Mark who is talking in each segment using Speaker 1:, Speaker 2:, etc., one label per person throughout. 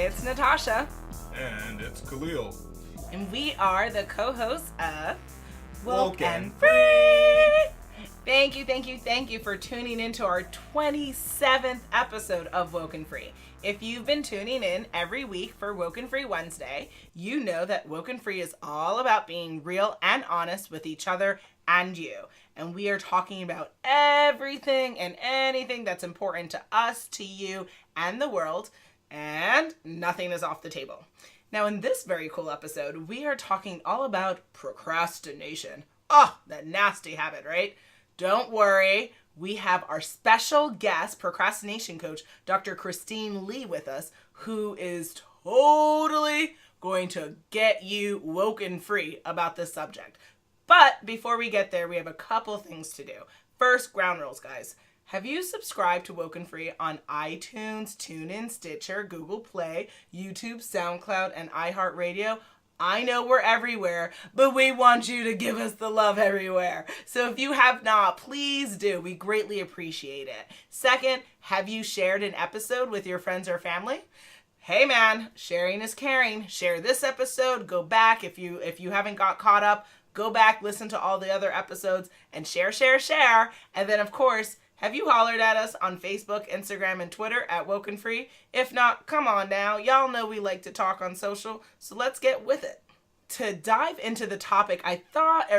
Speaker 1: It's Natasha.
Speaker 2: And it's Khalil.
Speaker 1: And we are the co-hosts of
Speaker 2: WokeNFree.
Speaker 1: Thank you for tuning into our 27th episode of WokeNFree. If you've been tuning in every week for WokeNFree Wednesday, you know that WokeNFree is all about being real and honest with each other and you. And we are talking about everything and anything that's important to us, to you, and the world, and nothing is off the table. Now, in this very cool episode, we are talking all about procrastination. Oh, that nasty habit, right? Don't worry. We have our special guest, Procrastination Coach Dr. Christine Lee with us, who is totally going to get you woken free about this subject. But before we get there, we have a couple things to do. First, ground rules, guys. Have you subscribed to WokeNFree on iTunes, TuneIn, Stitcher, Google Play, YouTube, SoundCloud, and iHeartRadio? I know we're everywhere, but we want you to give us the love everywhere. So if you have not, please do. We greatly appreciate it. Second, have you shared an episode with your friends or family? Hey man, sharing is caring. Share this episode. Go back if you haven't got caught up. Go back, listen to all the other episodes, and share. And then, of course, have you hollered at us on Facebook, Instagram, and Twitter at WokeNFree? If not, come on now. Y'all know we like to talk on social, so let's get with it. To dive into the topic, we thought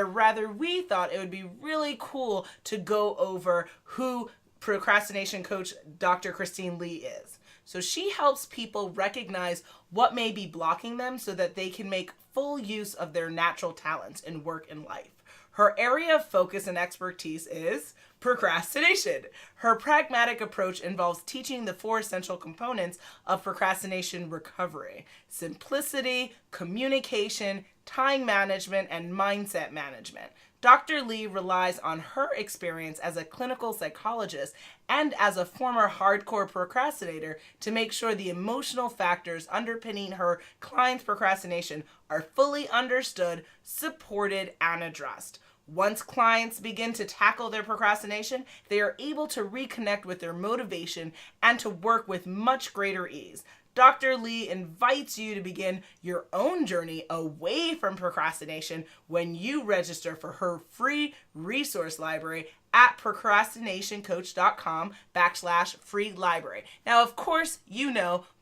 Speaker 1: it would be really cool to go over who Procrastination Coach Dr. Christine Lee is. So she helps people recognize what may be blocking them so that they can make full use of their natural talents in work and life. Her area of focus and expertise is procrastination. Her pragmatic approach involves teaching the 4 essential components of procrastination recovery: simplicity, communication, time management, and mindset management. Dr. Lee relies on her experience as a clinical psychologist and as a former hardcore procrastinator to make sure the emotional factors underpinning her clients' procrastination are fully understood, supported, and addressed. Once clients begin to tackle their procrastination, they are able to reconnect with their motivation and to work with much greater ease. Dr. Lee invites you to begin your own journey away from procrastination when you register for her free resource library at procrastinationcoach.com/free library. Now, of course,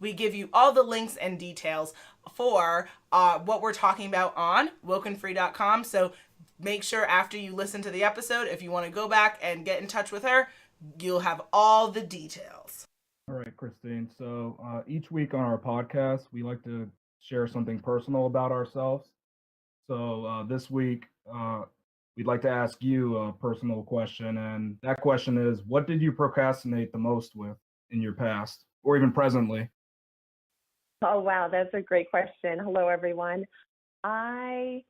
Speaker 1: we give you all the links and details for what we're talking about on WokeNFree.com. So make sure after you listen to the episode, if you want to go back and get in touch with her, you'll have all the details.
Speaker 3: All right, Christine. So each week on our podcast, we like to share something personal about ourselves. So this week, we'd like to ask you a personal question. And that question is, what did you procrastinate the most with in your past or even presently?
Speaker 4: Oh, wow. That's a great question. Hello, everyone. I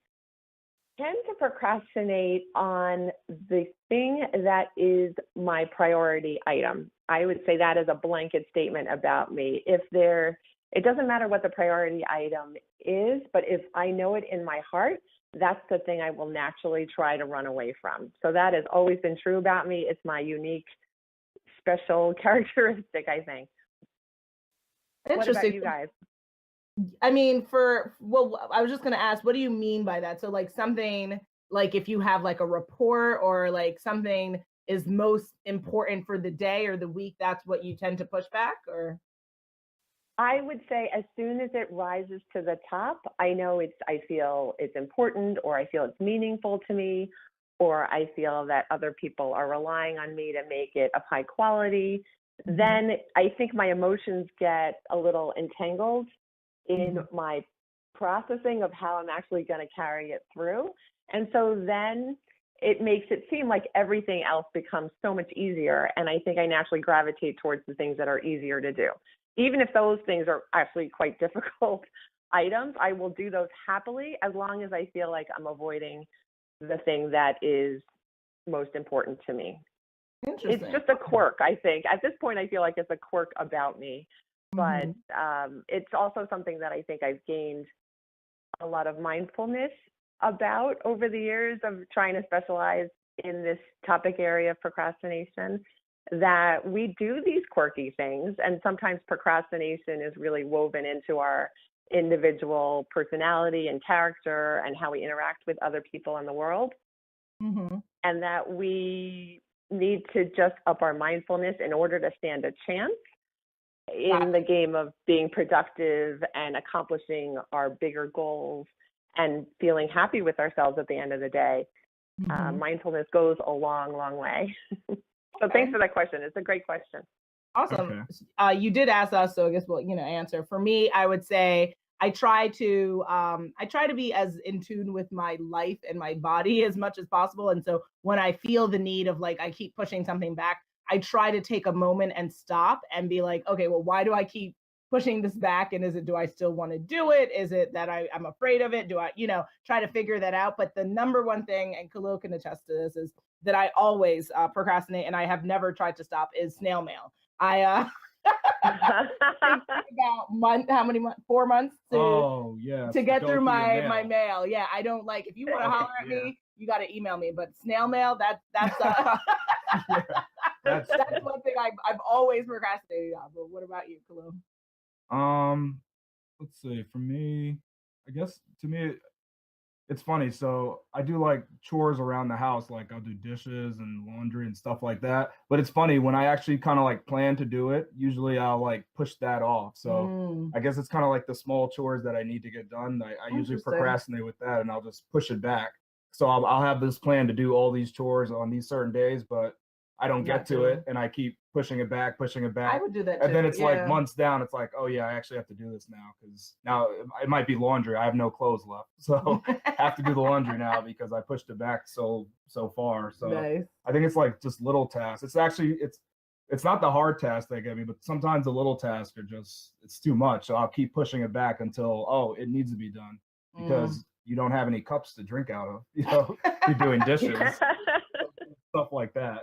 Speaker 4: tend to procrastinate on the thing that is my priority item. I would say that is a blanket statement about me. It doesn't matter what the priority item is, but if I know it in my heart, that's the thing I will naturally try to run away from. So that has always been true about me. It's my unique, special characteristic, I think. What about you guys?
Speaker 1: I mean, I was just going to ask, what do you mean by that? So like something, like if you have like a report or like something is most important for the day or the week, that's what you tend to push back? Or
Speaker 4: I would say as soon as it rises to the top, I feel it's important, or I feel it's meaningful to me, or I feel that other people are relying on me to make it of high quality. Then I think my emotions get a little entangled in my processing of how I'm actually going to carry it through. And so then it makes it seem like everything else becomes so much easier. And I think I naturally gravitate towards the things that are easier to do. Even if those things are actually quite difficult items, I will do those happily as long as I feel like I'm avoiding the thing that is most important to me. It's just a quirk, I think. At this point, I feel like it's a quirk about me. But it's also something that I think I've gained a lot of mindfulness about over the years of trying to specialize in this topic area of procrastination, that we do these quirky things, and sometimes procrastination is really woven into our individual personality and character and how we interact with other people in the world, and that we need to just up our mindfulness in order to stand a chance in the game of being productive and accomplishing our bigger goals and feeling happy with ourselves at the end of the day. Mindfulness goes a long, long way. So thanks for that question. It's a great question.
Speaker 1: Awesome. Okay. You did ask us, so I guess we'll, answer. For me, I would say I try to be as in tune with my life and my body as much as possible. And so when I feel the need of like, I keep pushing something back, I try to take a moment and stop and be like, okay, well, why do I keep pushing this back? And do I still want to do it? Is it that I'm afraid of it? Do I, try to figure that out? But the number one thing, and Khalil can attest to this, is that I always procrastinate, and I have never tried to stop, is snail mail. I about how many months? 4 months to get through my mail. Yeah, I don't like, if you want to holler at me, you got to email me. But snail mail, that's that's one thing I've always procrastinated on. But what about you, Khalil?
Speaker 3: Let's see. For me, I guess to me, it's funny. So I do like chores around the house, like I'll do dishes and laundry and stuff like that. But it's funny when I actually kind of like plan to do it, usually I'll like push that off. So I guess it's kind of like the small chores that I need to get done. I usually procrastinate with that, and I'll just push it back. So I'll have this plan to do all these chores on these certain days, but I don't get to it, and I keep pushing it back.
Speaker 1: I would do that too.
Speaker 3: And then it's like months down, it's like, oh yeah, I actually have to do this now, because now it might be laundry. I have no clothes left, so I have to do the laundry now because I pushed it back so far. So nice. I think it's like just little tasks. It's actually it's not the hard tasks that get me, but sometimes the little tasks are just, it's too much. So I'll keep pushing it back until it needs to be done, because you don't have any cups to drink out of. You're doing dishes, stuff like that.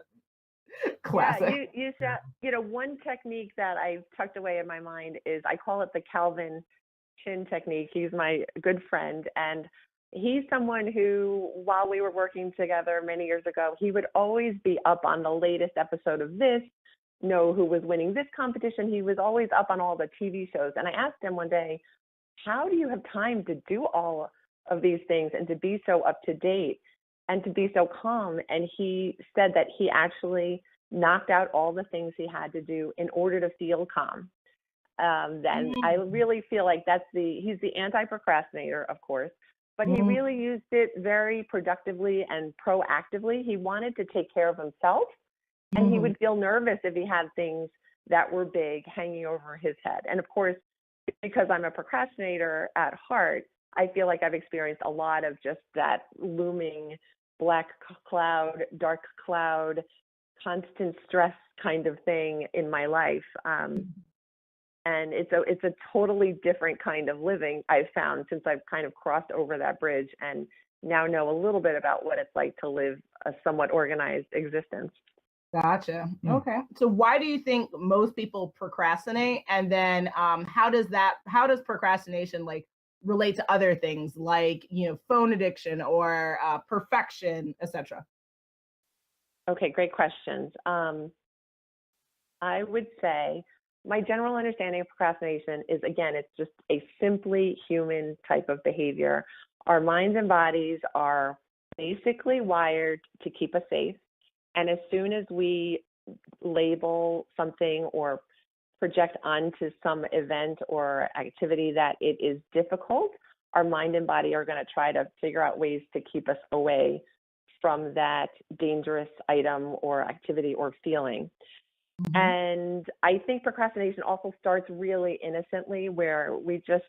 Speaker 4: Classic. Yeah, one technique that I've tucked away in my mind is, I call it the Kelvin chin technique. He's my good friend, and he's someone who, while we were working together many years ago, he would always be up on the latest episode of this, know who was winning this competition. He was always up on all the TV shows. And I asked him one day, how do you have time to do all of these things and to be so up to date and to be so calm? And he said that he actually knocked out all the things he had to do in order to feel calm. Then I really feel like he's the anti-procrastinator, of course, but he really used it very productively and proactively. He wanted to take care of himself, and he would feel nervous if he had things that were big hanging over his head. And of course, because I'm a procrastinator at heart, I feel like I've experienced a lot of just that looming black cloud, dark cloud, constant stress kind of thing in my life. And it's a totally different kind of living I've found since I've kind of crossed over that bridge and now know a little bit about what it's like to live a somewhat organized existence.
Speaker 1: Gotcha. Okay. So why do you think most people procrastinate? And then how does procrastination like relate to other things like, phone addiction or perfection, etc.?
Speaker 4: Okay, great questions. I would say my general understanding of procrastination is, again, it's just a simply human type of behavior. Our minds and bodies are basically wired to keep us safe. And as soon as we label something or project onto some event or activity that it is difficult, our mind and body are going to try to figure out ways to keep us away from that dangerous item or activity or feeling. And I think procrastination also starts really innocently, where we just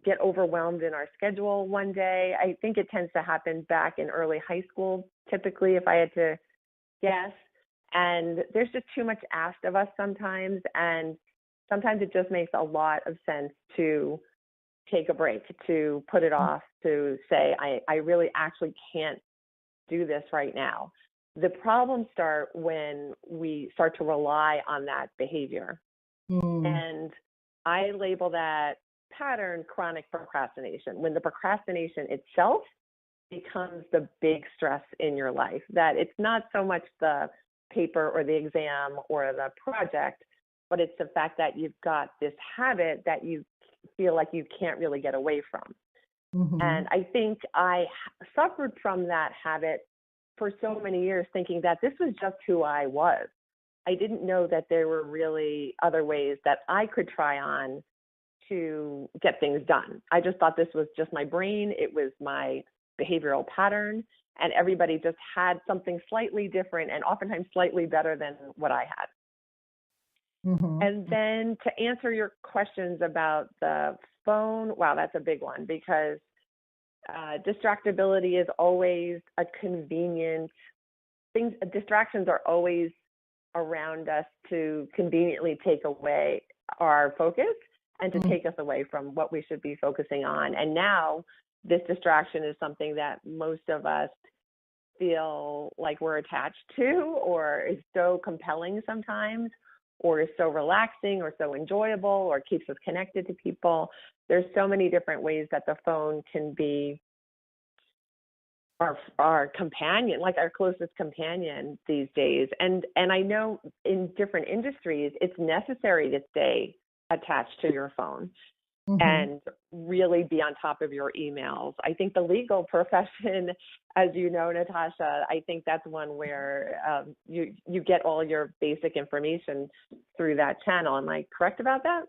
Speaker 4: get overwhelmed in our schedule one day. I think it tends to happen back in early high school, typically, if I had to guess. And there's just too much asked of us sometimes. And sometimes it just makes a lot of sense to take a break, to put it off, to say, I really actually can't do this right now. The problems start when we start to rely on that behavior. And I label that pattern chronic procrastination, when the procrastination itself becomes the big stress in your life, that it's not so much the paper or the exam or the project, but it's the fact that you've got this habit that you feel like you can't really get away from.
Speaker 5: Mm-hmm.
Speaker 4: And I think I suffered from that habit for so many years, thinking that this was just who I was. I didn't know that there were really other ways that I could try on to get things done. I just thought this was just my brain. It was my behavioral pattern, and everybody just had something slightly different and oftentimes slightly better than what I had.
Speaker 5: Mm-hmm.
Speaker 4: And then to answer your questions about the phone, wow, that's a big one, because distractibility is always a convenient thing. Distractions are always around us to conveniently take away our focus and to take us away from what we should be focusing on. And now this distraction is something that most of us feel like we're attached to, or is so compelling sometimes, or is so relaxing or so enjoyable, or keeps us connected to people. There's so many different ways that the phone can be our companion, like our closest companion these days. And I know in different industries, it's necessary to stay attached to your phone and really be on top of your emails. I think the legal profession, as you know, Natasha, I think that's one where you get all your basic information through that channel. Am I correct about that?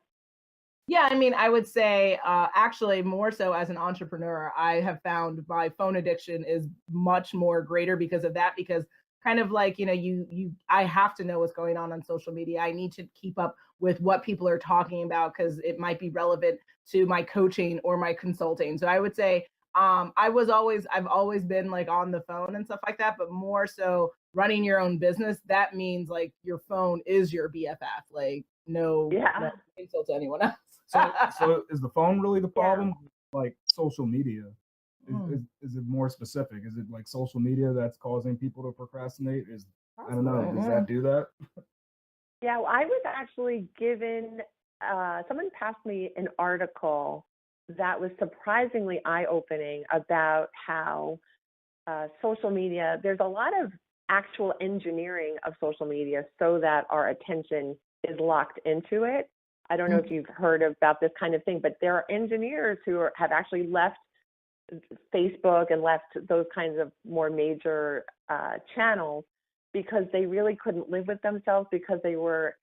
Speaker 1: Yeah, I mean, I would say actually more so as an entrepreneur, I have found my phone addiction is much more greater because of that, because kind of like, I have to know what's going on social media. I need to keep up with what people are talking about because it might be relevant to my coaching or my consulting. So I would say I've always been like on the phone and stuff like that, but more so running your own business. That means like your phone is your BFF, like no insult to anyone else.
Speaker 3: So is the phone really the problem? Yeah. Like social media, is it more specific? Is it like social media that's causing people to procrastinate? I don't know. Does that do that?
Speaker 4: Yeah, well, I was actually given, someone passed me an article that was surprisingly eye-opening about how social media, there's a lot of actual engineering of social media so that our attention is locked into it. I don't know if you've heard about this kind of thing, but there are engineers who have actually left Facebook and left those kinds of more major channels because they really couldn't live with themselves, because they were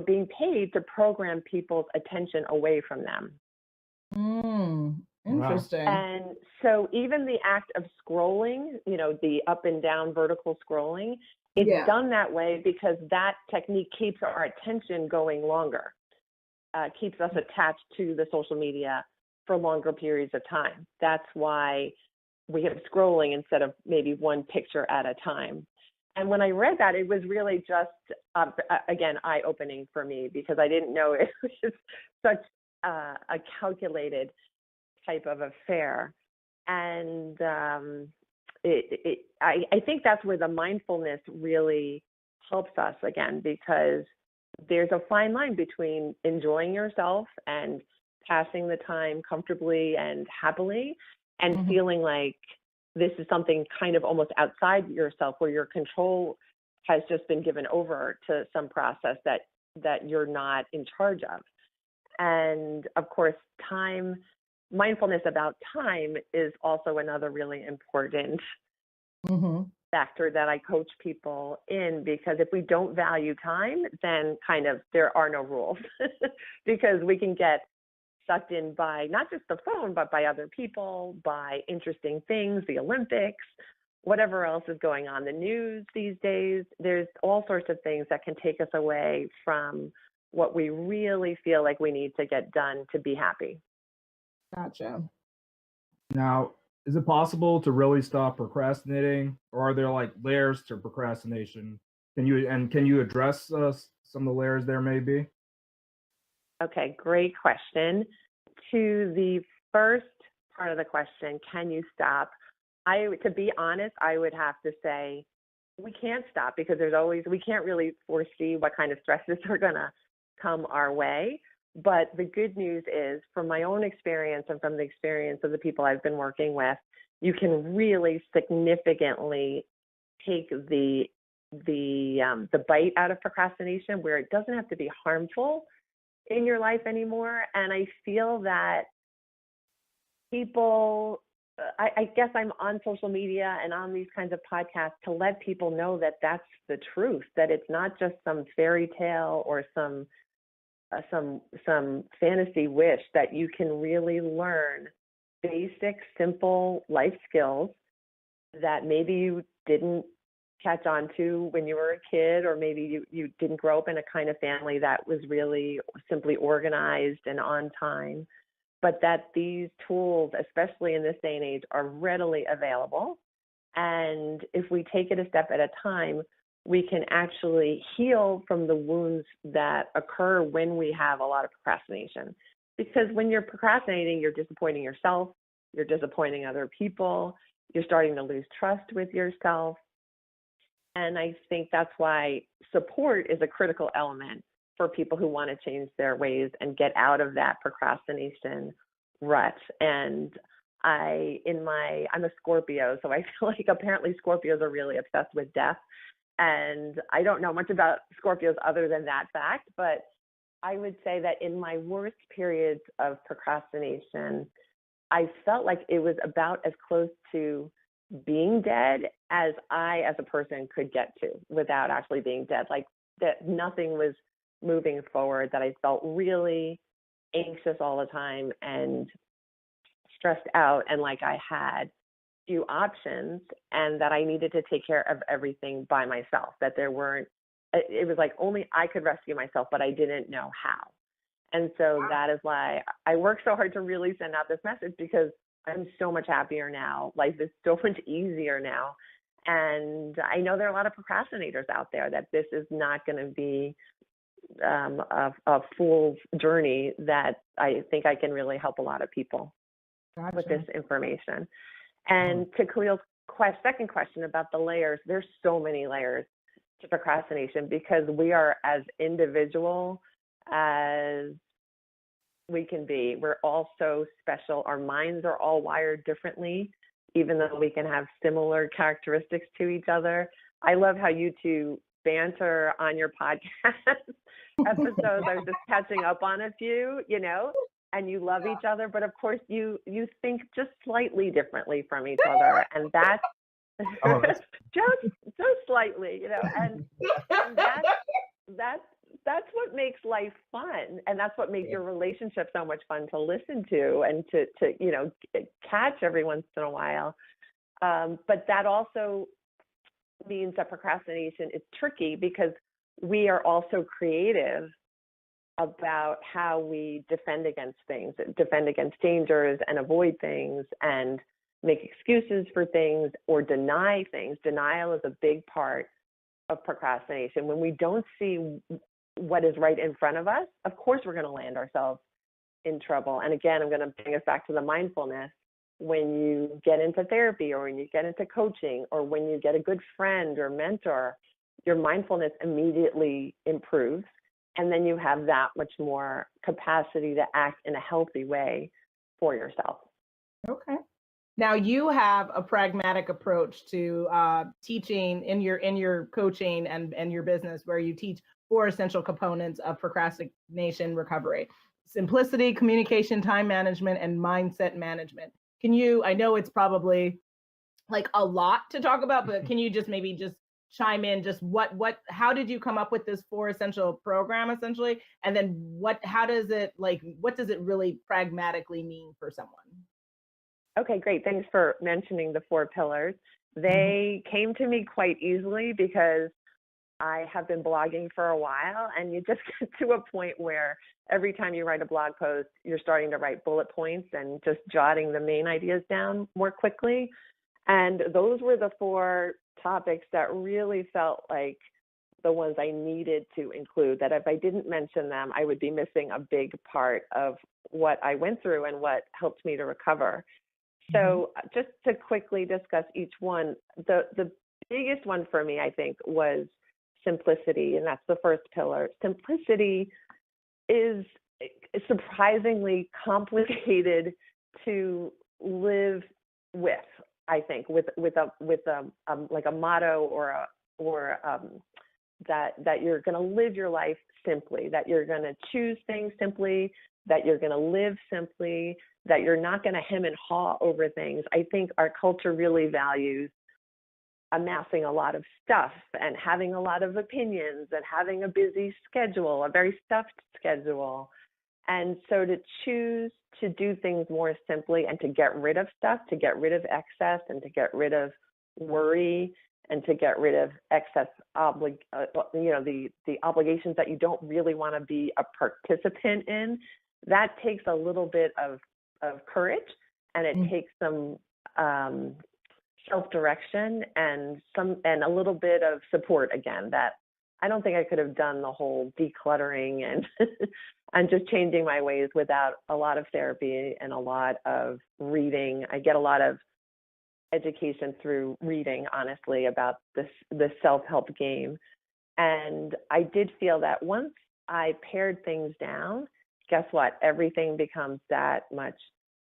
Speaker 4: being paid to program people's attention away from them.
Speaker 1: Interesting.
Speaker 4: And so even the act of scrolling, the up and down vertical scrolling, it's done that way because that technique keeps our attention going longer, keeps us attached to the social media for longer periods of time. That's why we have scrolling instead of maybe one picture at a time. And when I read that, it was really just, again, eye-opening for me, because I didn't know it was such a calculated type of affair. And I think that's where the mindfulness really helps us, again, because there's a fine line between enjoying yourself and passing the time comfortably and happily, and feeling like this is something kind of almost outside yourself, where your control has just been given over to some process that you're not in charge of. And of course, mindfulness about time is also another really important factor that I coach people in, because if we don't value time, then kind of there are no rules because we can get sucked in by not just the phone, but by other people, by interesting things, the Olympics, whatever else is going on, the news these days. There's all sorts of things that can take us away from what we really feel like we need to get done to be happy.
Speaker 1: Gotcha.
Speaker 3: Now, is it possible to really stop procrastinating, or are there like layers to procrastination? Can you address some of the layers there may be?
Speaker 4: Okay, great question. To the first part of the question, can you stop? To be honest, I would have to say we can't stop, because we can't really foresee what kind of stresses are going to come our way. But the good news is, from my own experience and from the experience of the people I've been working with, you can really significantly take the the bite out of procrastination, where it doesn't have to be harmful in your life anymore. And I feel that people, I guess I'm on social media and on these kinds of podcasts to let people know that that's the truth, that it's not just some fairy tale or some fantasy wish, that you can really learn basic, simple life skills that maybe you didn't catch on to when you were a kid, or maybe you didn't grow up in a kind of family that was really simply organized and on time, but that these tools, especially in this day and age, are readily available. And if we take it a step at a time, we can actually heal from the wounds that occur when we have a lot of procrastination. Because when you're procrastinating, you're disappointing yourself, you're disappointing other people, you're starting to lose trust with yourself. And I think that's why support is a critical element for people who want to change their ways and get out of that procrastination rut. And I'm a Scorpio, so I feel like apparently Scorpios are really obsessed with death. And I don't know much about Scorpios other than that fact, but I would say that in my worst periods of procrastination, I felt like it was about as close to being dead as I, as a person, could get to without actually being dead. Like that nothing was moving forward, that I felt really anxious all the time and stressed out, and like I had few options, and that I needed to take care of everything by myself, that it was like only I could rescue myself, but I didn't know how. And so that is why I work so hard to really send out this message, because I'm so much happier now. Life is so much easier now. And I know there are a lot of procrastinators out there, that this is not going to be a fool's journey, that I think I can really help a lot of people with this information. And to Khalil's second question about the layers, there's so many layers to procrastination, because we are as individual as we can be. We're all so special. Our minds are all wired differently, even though we can have similar characteristics to each other. I love how you two banter on your podcast episodes. I was just catching up on a few, and you love each other, but of course you think just slightly differently from each other, and that's just slightly, and that's what makes life fun, and that's what makes your relationship so much fun to listen to and to catch every once in a while. But that also means that procrastination is tricky, because we are also creative about how we defend against things, defend against dangers, and avoid things, and make excuses for things or deny things. Denial is a big part of procrastination. When we don't see what is right in front of us, of course we're going to land ourselves in trouble. And again, I'm going to bring us back to the mindfulness. When you get into therapy, or when you get into coaching, or when you get a good friend or mentor, your mindfulness immediately improves. And then you have that much more capacity to act in a healthy way for yourself.
Speaker 1: Okay. Now you have a pragmatic approach to teaching in your coaching and your business, where you teach 4 essential components of procrastination recovery: simplicity, communication, time management, and mindset management. I know it's probably like a lot to talk about, but can you just maybe just chime in, just how did you come up with this 4 essential program essentially? And then what does it really pragmatically mean for someone?
Speaker 4: Okay, great. Thanks for mentioning the 4 pillars. They came to me quite easily, because I have been blogging for a while, and you just get to a point where every time you write a blog post, you're starting to write bullet points and just jotting the main ideas down more quickly. And those were the 4 topics that really felt like the ones I needed to include, that if I didn't mention them, I would be missing a big part of what I went through and what helped me to recover. So just to quickly discuss each one, the biggest one for me, I think, was simplicity, and that's the first pillar. Simplicity is surprisingly complicated to live with, I think, with a like a motto or or that you're going to live your life simply, that you're going to choose things simply, that you're going to live simply, that you're not going to hem and haw over things. I think our culture really values amassing a lot of stuff and having a lot of opinions and having a busy schedule, a very stuffed schedule. And so to choose to do things more simply and to get rid of stuff, to get rid of excess and to get rid of worry and to get rid of excess the obligations that you don't really want to be a participant in, that takes a little bit of courage, and it takes some self-direction and a little bit of support again, that I don't think I could have done the whole decluttering and and just changing my ways without a lot of therapy and a lot of reading. I get a lot of education through reading, honestly, about the self-help game. And I did feel that once I pared things down, guess what? Everything becomes that much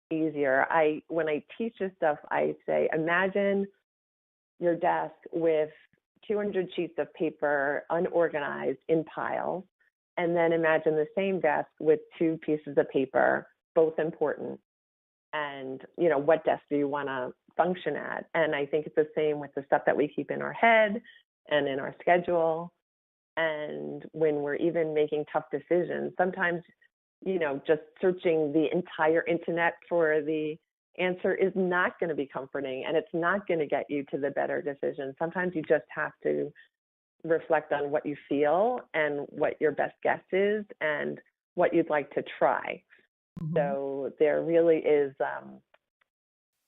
Speaker 4: easier. When I teach this stuff, I say, imagine your desk with 200 sheets of paper unorganized in piles, and then imagine the same desk with 2 pieces of paper, both important. And, what desk do you want to function at? And I think it's the same with the stuff that we keep in our head and in our schedule. And when we're even making tough decisions, sometimes, just searching the entire internet for the answer is not going to be comforting, and it's not going to get you to the better decision. Sometimes you just have to reflect on what you feel and what your best guess is and what you'd like to try. Mm-hmm. So there really is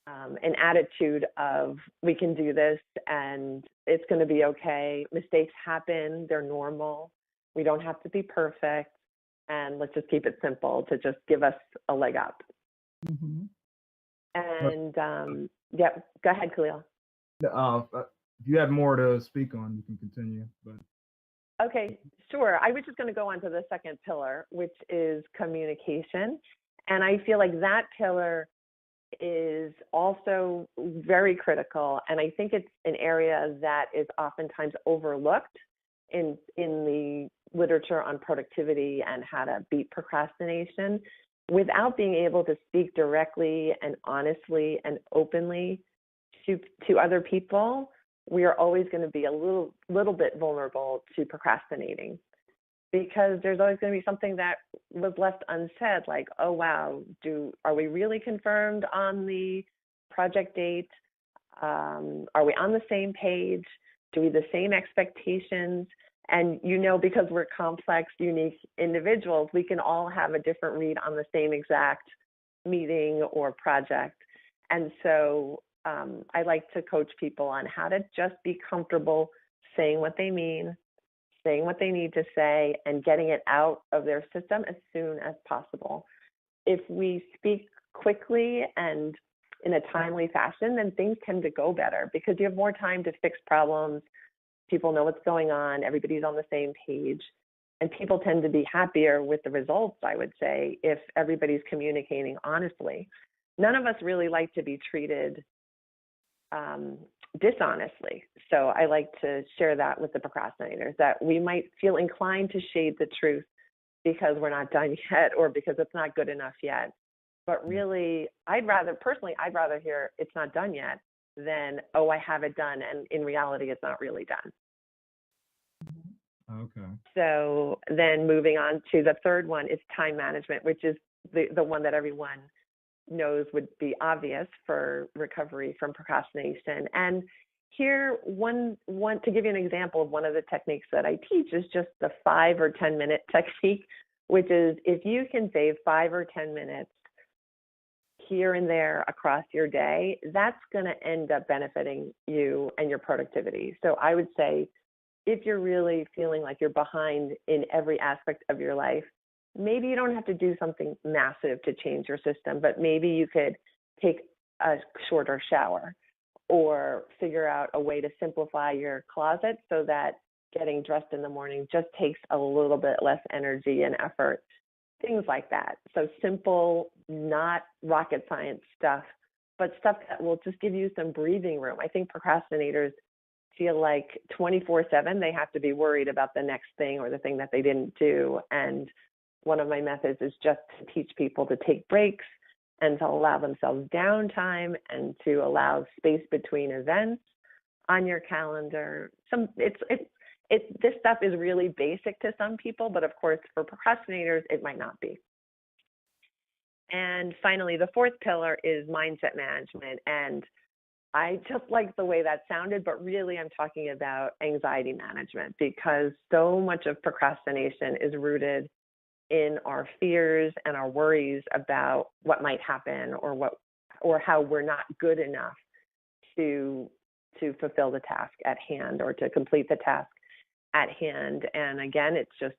Speaker 4: an attitude of, we can do this and it's going to be okay. Mistakes happen. They're normal. We don't have to be perfect. And let's just keep it simple to just give us a leg up. Mm-hmm. And go ahead, Khalil.
Speaker 3: If you have more to speak on, you can continue. But
Speaker 4: okay, sure. I was just going to go on to the second pillar, which is communication. And I feel like that pillar is also very critical. And I think it's an area that is oftentimes overlooked in the literature on productivity and how to beat procrastination. Without being able to speak directly and honestly and openly to other people, we are always going to be a little bit vulnerable to procrastinating, because there's always going to be something that was left unsaid, like, oh, wow, are we really confirmed on the project date? Are we on the same page? Do we have the same expectations? And, because we're complex, unique individuals, we can all have a different read on the same exact meeting or project. And so I like to coach people on how to just be comfortable saying what they mean, saying what they need to say, and getting it out of their system as soon as possible. If we speak quickly and in a timely fashion, then things tend to go better because you have more time to fix problems. People know what's going on. Everybody's on the same page. And people tend to be happier with the results, I would say, if everybody's communicating honestly. None of us really like to be treated dishonestly. So I like to share that with the procrastinators, that we might feel inclined to shade the truth because we're not done yet or because it's not good enough yet. But really, I'd rather hear it's not done yet than, oh, I have it done, and in reality, it's not really done.
Speaker 3: Okay.
Speaker 4: So then moving on to the third one is time management, which is the one that everyone knows would be obvious for recovery from procrastination. And here, one to give you an example of one of the techniques that I teach is just the 5 or 10 minute technique, which is if you can save 5 or 10 minutes here and there across your day, that's going to end up benefiting you and your productivity. So I would say, if you're really feeling like you're behind in every aspect of your life, maybe you don't have to do something massive to change your system, but maybe you could take a shorter shower or figure out a way to simplify your closet so that getting dressed in the morning just takes a little bit less energy and effort, things like that. So simple, not rocket science stuff, but stuff that will just give you some breathing room. I think procrastinators feel like 24/7 they have to be worried about the next thing or the thing that they didn't do. And one of my methods is just to teach people to take breaks and to allow themselves downtime and to allow space between events on your calendar. This stuff is really basic to some people, but of course for procrastinators, it might not be. And finally, the fourth pillar is mindset management. And I just like the way that sounded, but really I'm talking about anxiety management, because so much of procrastination is rooted in our fears and our worries about what might happen or how we're not good enough to fulfill the task at hand or to complete the task at hand. And again, it's just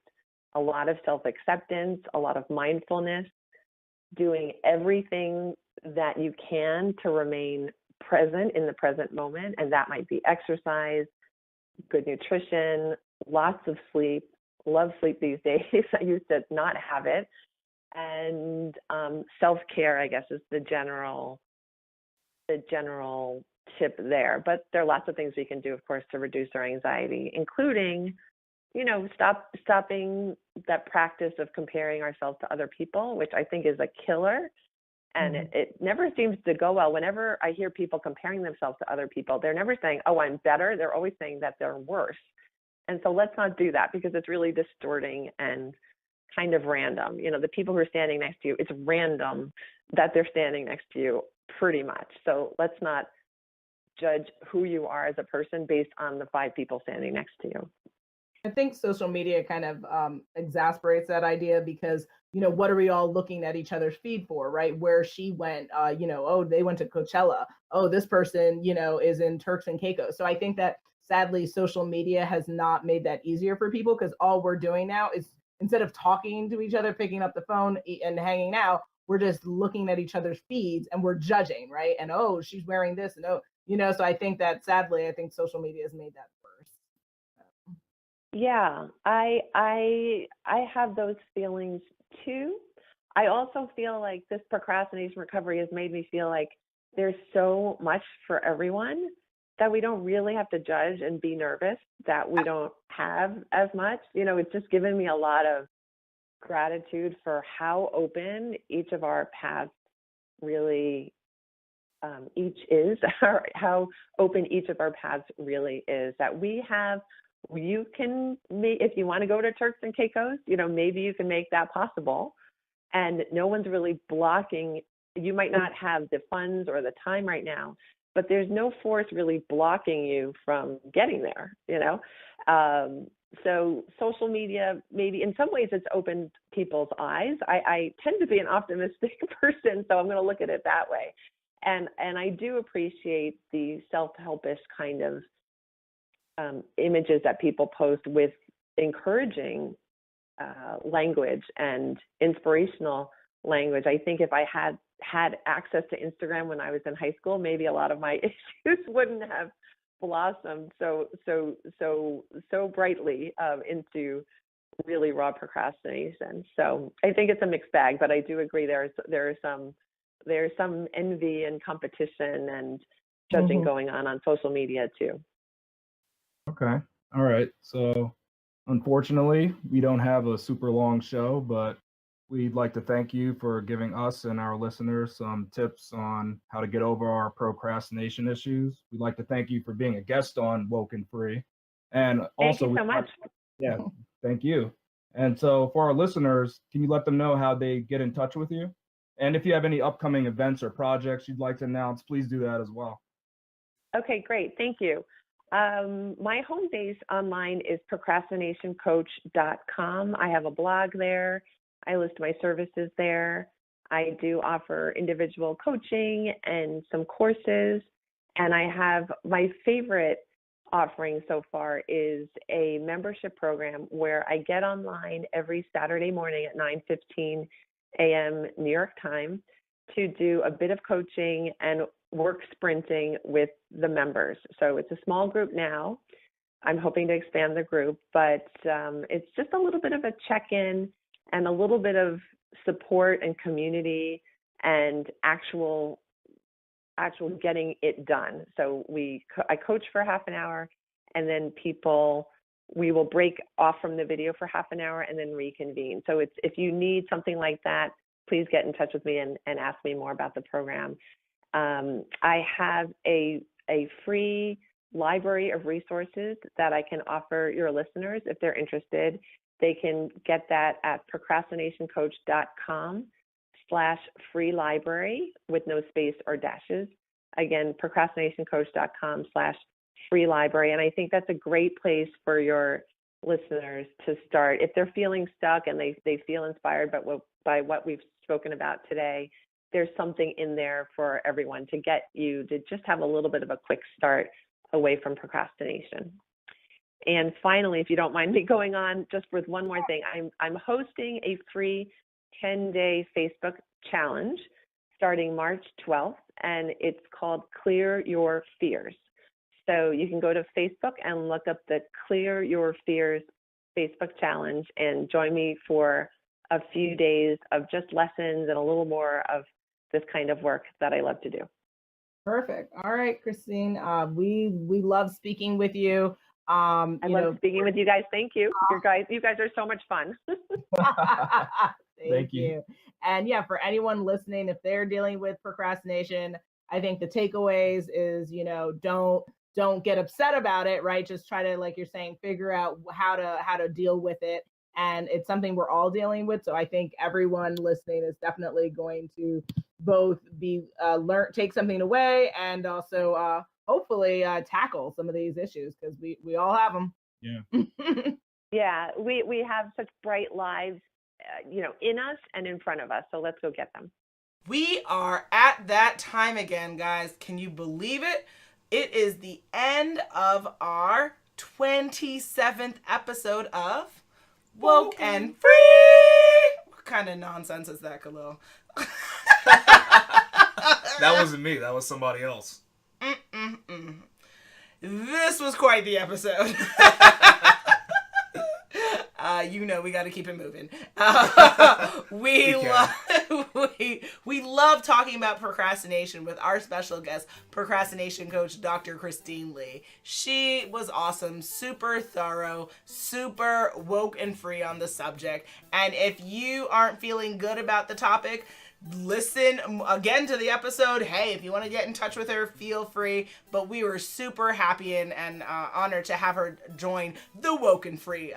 Speaker 4: a lot of self-acceptance, a lot of mindfulness, doing everything that you can to remain present in the present moment. And that might be exercise, good nutrition, lots of sleep. Love sleep these days. I used to not have it. And self-care, I guess, is the general tip there. But there are lots of things we can do, of course, to reduce our anxiety, including, stopping that practice of comparing ourselves to other people, which I think is a killer. And it never seems to go well. Whenever I hear people comparing themselves to other people, they're never saying, oh, I'm better. They're always saying that they're worse. And so let's not do that, because it's really distorting and kind of random. The people who are standing next to you, it's random that they're standing next to you pretty much. So let's not judge who you are as a person based on the 5 people standing next to you.
Speaker 1: I think social media kind of exasperates that idea, because, what are we all looking at each other's feed for, right? Where she went, oh, they went to Coachella. Oh, this person, is in Turks and Caicos. So I think that sadly, social media has not made that easier for people, because all we're doing now is, instead of talking to each other, picking up the phone and hanging out, we're just looking at each other's feeds and we're judging, right? And, oh, she's wearing this, and so I think that sadly, I think social media has made that worse.
Speaker 4: Yeah, I have those feelings too. I also feel like this procrastination recovery has made me feel like there's so much for everyone that we don't really have to judge and be nervous that we don't have as much. It's just given me a lot of gratitude for how open each of our paths really each is, or how open each of our paths really is, that you can, if you want to go to Turks and Caicos, maybe you can make that possible. And no one's really blocking. You might not have the funds or the time right now, but there's no force really blocking you from getting there, So social media, maybe in some ways it's opened people's eyes. I tend to be an optimistic person, so I'm going to look at it that way. And I do appreciate the self-helpish kind of images that people post with encouraging language and inspirational language. I think if I had access to Instagram when I was in high school, maybe a lot of my issues wouldn't have blossomed so brightly into really raw procrastination. So I think it's a mixed bag, but I do agree there's some envy and competition and judging going on social media too.
Speaker 3: Okay. All right. So unfortunately, we don't have a super long show, but we'd like to thank you for giving us and our listeners some tips on how to get over our procrastination issues. We'd like to thank you for being a guest on WokeNFree. And also,
Speaker 4: thank you so much.
Speaker 3: Yeah, thank you. And so for our listeners, can you let them know how they get in touch with you? And if you have any upcoming events or projects you'd like to announce, please do that as well.
Speaker 4: Okay, great. Thank you. My home base online is procrastinationcoach.com. I have a blog there. I list my services there. I do offer individual coaching and some courses. And I have my favorite offering so far is a membership program where I get online every Saturday morning at 9:15 a.m. New York time to do a bit of coaching and work sprinting with the members. So it's a small group now. I'm hoping to expand the group, but it's just a little bit of a check-in and a little bit of support and community and actual getting it done. So I coach for half an hour and then we will break off from the video for half an hour and then reconvene. So if you need something like that, please get in touch with me and ask me more about the program. I have a free library of resources that I can offer your listeners if they're interested. They can get that at procrastinationcoach.com/free library with no space or dashes. Again, procrastinationcoach.com/free library. And I think that's a great place for your listeners to start. If they're feeling stuck and they feel inspired by what we've spoken about today, there's something in there for everyone to get you to just have a little bit of a quick start away from procrastination. And finally, if you don't mind me going on just with one more thing, I'm hosting a free 10-day Facebook challenge starting March 12th, and it's called Clear Your Fears. So you can go to Facebook and look up the Clear Your Fears Facebook challenge and join me for a few days of just lessons and a little more of this kind of work that I love to do.
Speaker 1: Perfect. All right, Christine. We love speaking with you.
Speaker 4: I love speaking with you guys. Thank you. You guys are so much fun.
Speaker 1: Thank you. And yeah, for anyone listening, if they're dealing with procrastination, I think the takeaways is, don't get upset about it, right? Just try to, like you're saying, figure out how to deal with it. And it's something we're all dealing with. So I think everyone listening is definitely going to both be take something away and also hopefully tackle some of these issues, because we all have them.
Speaker 3: Yeah.
Speaker 4: Yeah, we have such bright lives, in us and in front of us. So let's go get them.
Speaker 1: We are at that time again, guys. Can you believe it? It is the end of our 27th episode of Woke and Free. What kind of nonsense is that, Khalil?
Speaker 2: That wasn't me. That was somebody else.
Speaker 1: This was quite the episode. We got to keep it moving. We love talking about procrastination with our special guest, Procrastination Coach Dr. Christine Lee. She was awesome, super thorough, super woke and free on the subject. And if you aren't feeling good about the topic, listen again to the episode. Hey, if you want to get in touch with her, feel free. But we were super happy and honored to have her join the Woke and Free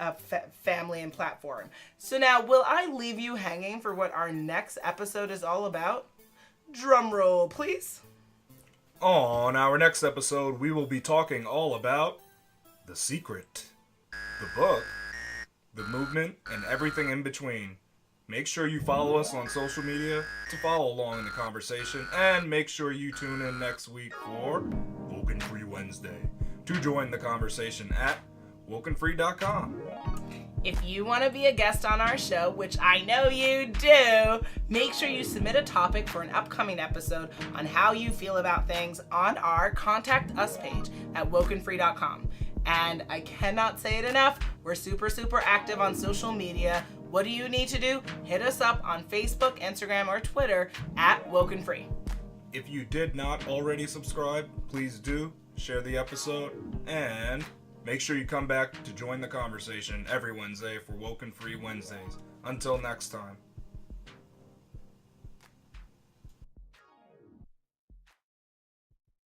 Speaker 1: family and platform. So now, will I leave you hanging for what our next episode is all about? Drum roll, please.
Speaker 2: On our next episode, we will be talking all about The Secret, the book, the movement, and everything in between. Make sure you follow us on social media to follow along in the conversation, and make sure you tune in next week for WokeNFree Wednesday to join the conversation at WokeNFree.com.
Speaker 1: If you want to be a guest on our show, which I know you do, make sure you submit a topic for an upcoming episode on how you feel about things on our Contact Us page at WokeNFree.com. And I cannot say it enough, we're super, super active on social media. What do you need to do? Hit us up on Facebook, Instagram, or Twitter at WokeNFree.
Speaker 2: If you did not already subscribe, please do share the episode, and make sure you come back to join the conversation every Wednesday for Woke and Free Wednesdays. Until next time.